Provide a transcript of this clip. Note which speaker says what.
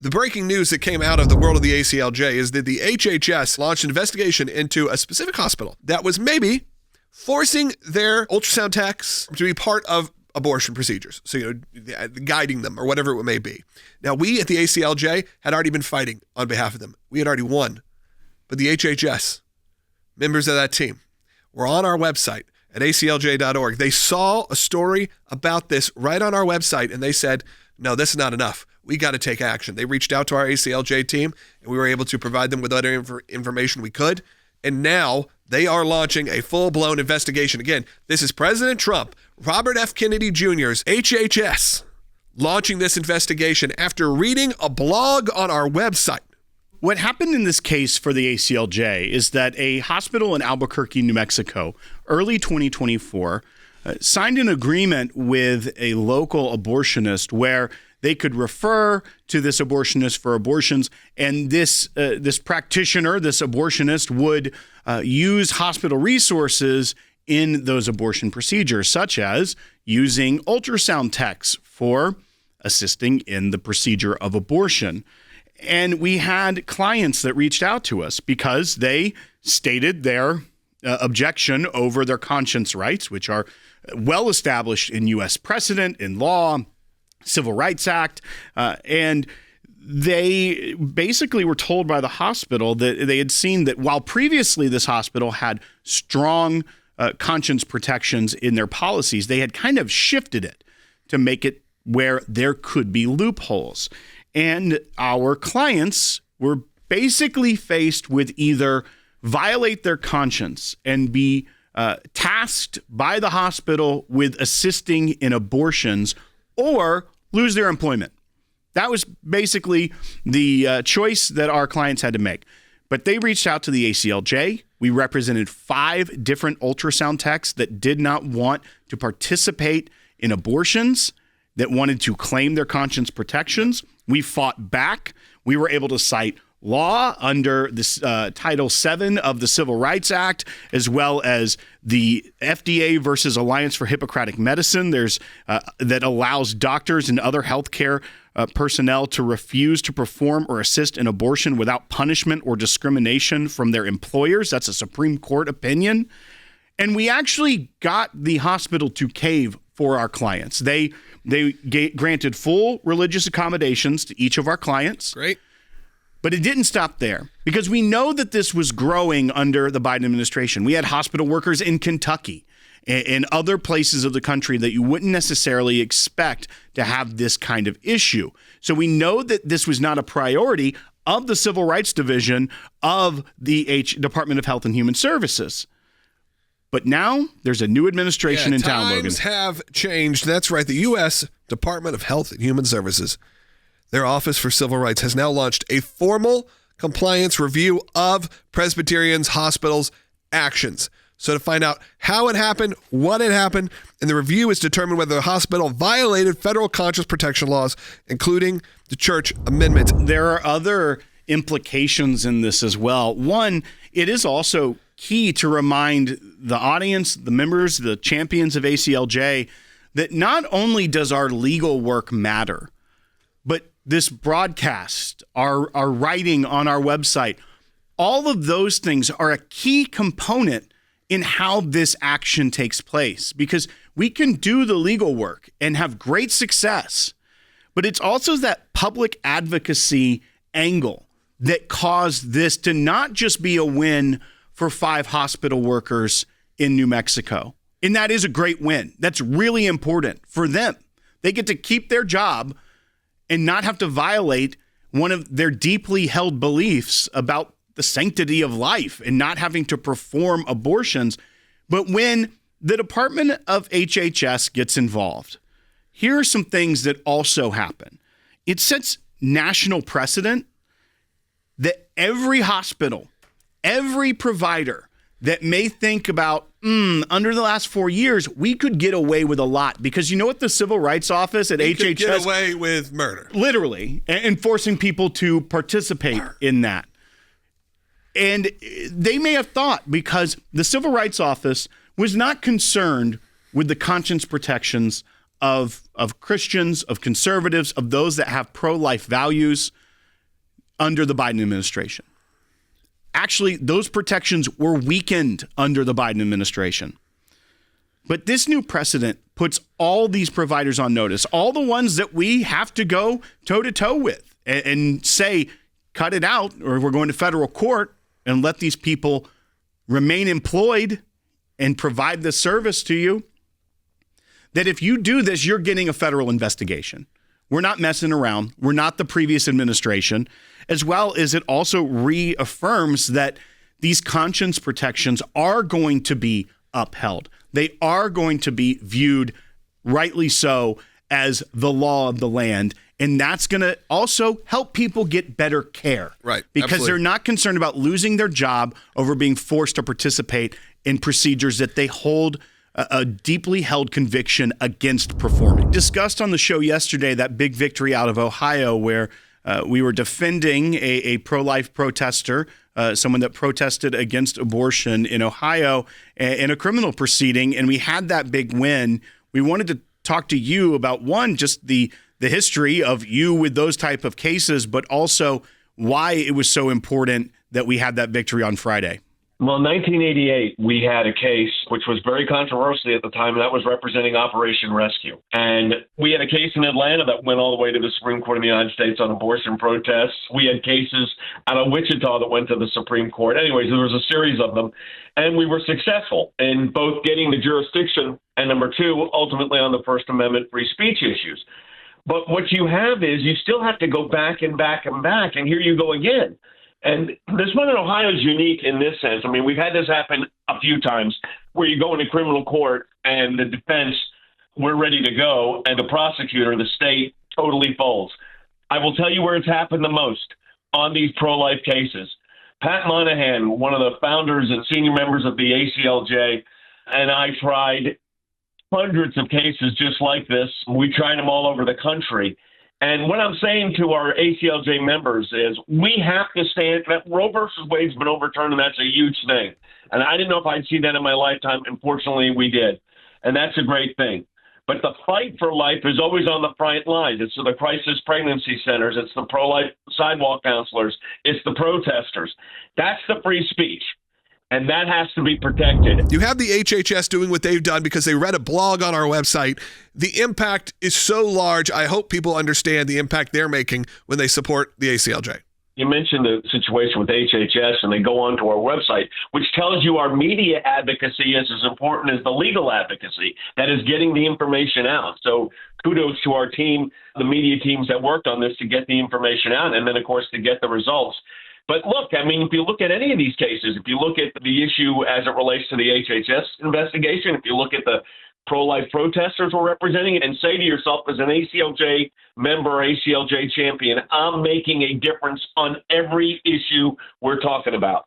Speaker 1: The breaking news that came out of the world of the ACLJ is that the HHS launched an investigation into a specific hospital that was maybe forcing their ultrasound techs to be part of abortion procedures. So, guiding them or whatever it may be. Now, we at the ACLJ had already been fighting on behalf of them. We had already won. But the HHS, members of that team, were on our website at aclj.org. They saw a story about this right on our website, and they said, no, this is not enough. We got to take action. They reached out to our ACLJ team, and we were able to provide them with whatever information we could. And now they are launching a full-blown investigation. Again, this is President Trump, Robert F. Kennedy Jr.'s HHS, launching this investigation after reading a blog on our website.
Speaker 2: What happened in this case for the ACLJ is that a hospital in Albuquerque, New Mexico, early 2024, signed an agreement with a local abortionist where they could refer to this abortionist for abortions, and this practitioner, this abortionist, would use hospital resources in those abortion procedures, such as using ultrasound techs for assisting in the procedure of abortion. And we had clients that reached out to us because they stated their objection over their conscience rights, which are well established in U.S. precedent, in law, Civil Rights Act, and they basically were told by the hospital that they had seen that while previously this hospital had strong conscience protections in their policies, they had kind of shifted it to make it where there could be loopholes. And our clients were basically faced with either violate their conscience and be tasked by the hospital with assisting in abortions or lose their employment. That was basically the choice that our clients had to make. But they reached out to the ACLJ. We represented 5 different ultrasound techs that did not want to participate in abortions, that wanted to claim their conscience protections. We fought back. We were able to cite law under this Title VII of the Civil Rights Act, as well as the FDA versus Alliance for Hippocratic Medicine. There's that allows doctors and other healthcare personnel to refuse to perform or assist in abortion without punishment or discrimination from their employers. That's a Supreme Court opinion. And we actually got the hospital to cave for our clients. They granted full religious accommodations to each of our clients.
Speaker 1: Great.
Speaker 2: But it didn't stop there, because we know that this was growing under the Biden administration. We had hospital workers in Kentucky and other places of the country that you wouldn't necessarily expect to have this kind of issue. So we know that this was not a priority of the Civil Rights Division of the Department of Health and Human Services. But now there's a new administration in town, Logan.
Speaker 1: Times have changed. That's right. The U.S. Department of Health and Human Services, their Office for Civil Rights, has now launched a formal compliance review of Presbyterian's hospital's actions. So to find out how it happened, what had happened, and the review is determined whether the hospital violated federal conscience protection laws, including the church amendment.
Speaker 2: There are other implications in this as well. One, it is also key to remind the audience, the members, the champions of ACLJ, that not only does our legal work matter, but this broadcast, our writing on our website, all of those things are a key component in how this action takes place, because we can do the legal work and have great success, but it's also that public advocacy angle that caused this to not just be a win for 5 hospital workers in New Mexico. And that is a great win. That's really important for them. They get to keep their job and not have to violate one of their deeply held beliefs about the sanctity of life and not having to perform abortions. But when the Department of HHS gets involved, here are some things that also happen. It sets national precedent that every hospital, every provider that may think about, under the last 4 years, we could get away with a lot, because you know what the Civil Rights Office at HHS
Speaker 1: could get away with murder,
Speaker 2: literally, and forcing people to participate in that. And they may have thought, because the Civil Rights Office was not concerned with the conscience protections of Christians, of conservatives, of those that have pro-life values, under the Biden administration. Actually, those protections were weakened under the Biden administration. But this new precedent puts all these providers on notice, all the ones that we have to go toe-to-toe with and say, cut it out, or we're going to federal court and let these people remain employed and provide the service to you, that if you do this, you're getting a federal investigation. We're not messing around. We're not the previous administration, as well as it also reaffirms that these conscience protections are going to be upheld. They are going to be viewed, rightly so, as the law of the land. And that's going to also help people get better care.
Speaker 1: Right.
Speaker 2: Because
Speaker 1: Absolutely.
Speaker 2: they're not concerned about losing their job over being forced to participate in procedures that they hold a deeply held conviction against performing. Discussed on the show yesterday that big victory out of Ohio where we were defending a pro-life protester, someone that protested against abortion in Ohio in a criminal proceeding, and we had that big win. We wanted to talk to you about, one, just the history of you with those type of cases, but also why it was so important that we had that victory on Friday.
Speaker 3: Well, in 1988, we had a case which was very controversial at the time, and that was representing Operation Rescue. And we had a case in Atlanta that went all the way to the Supreme Court of the United States on abortion protests. We had cases out of Wichita that went to the Supreme Court. Anyways, there was a series of them, and we were successful in both getting the jurisdiction and, number two, ultimately on the First Amendment free speech issues. But what you have is you still have to go back and back and back, and here you go again. And this one in Ohio is unique in this sense. I mean, we've had this happen a few times where you go into criminal court and the defense, we're ready to go, and the prosecutor, the state, totally folds. I will tell you where it's happened the most on these pro-life cases. Pat Monahan, one of the founders and senior members of the ACLJ, and I tried hundreds of cases just like this. We tried them all over the country. And what I'm saying to our ACLJ members is we have to stand. That Roe versus Wade's been overturned, and that's a huge thing. And I didn't know if I'd see that in my lifetime. Unfortunately, we did. And that's a great thing. But the fight for life is always on the front lines. It's the crisis pregnancy centers. It's the pro-life sidewalk counselors. It's the protesters. That's the free speech. And that has to be protected.
Speaker 1: You have the HHS doing what they've done because they read a blog on our website. The impact is so large. I hope people understand the impact they're making when they support the ACLJ.
Speaker 3: You mentioned the situation with HHS, and they go onto our website, which tells you our media advocacy is as important as the legal advocacy. That is getting the information out. So kudos to our team, the media teams that worked on this to get the information out, and then, of course, to get the results. But look, I mean, if you look at any of these cases, if you look at the issue as it relates to the HHS investigation, if you look at the pro-life protesters we're representing, and say to yourself as an ACLJ member, ACLJ champion, I'm making a difference on every issue we're talking about.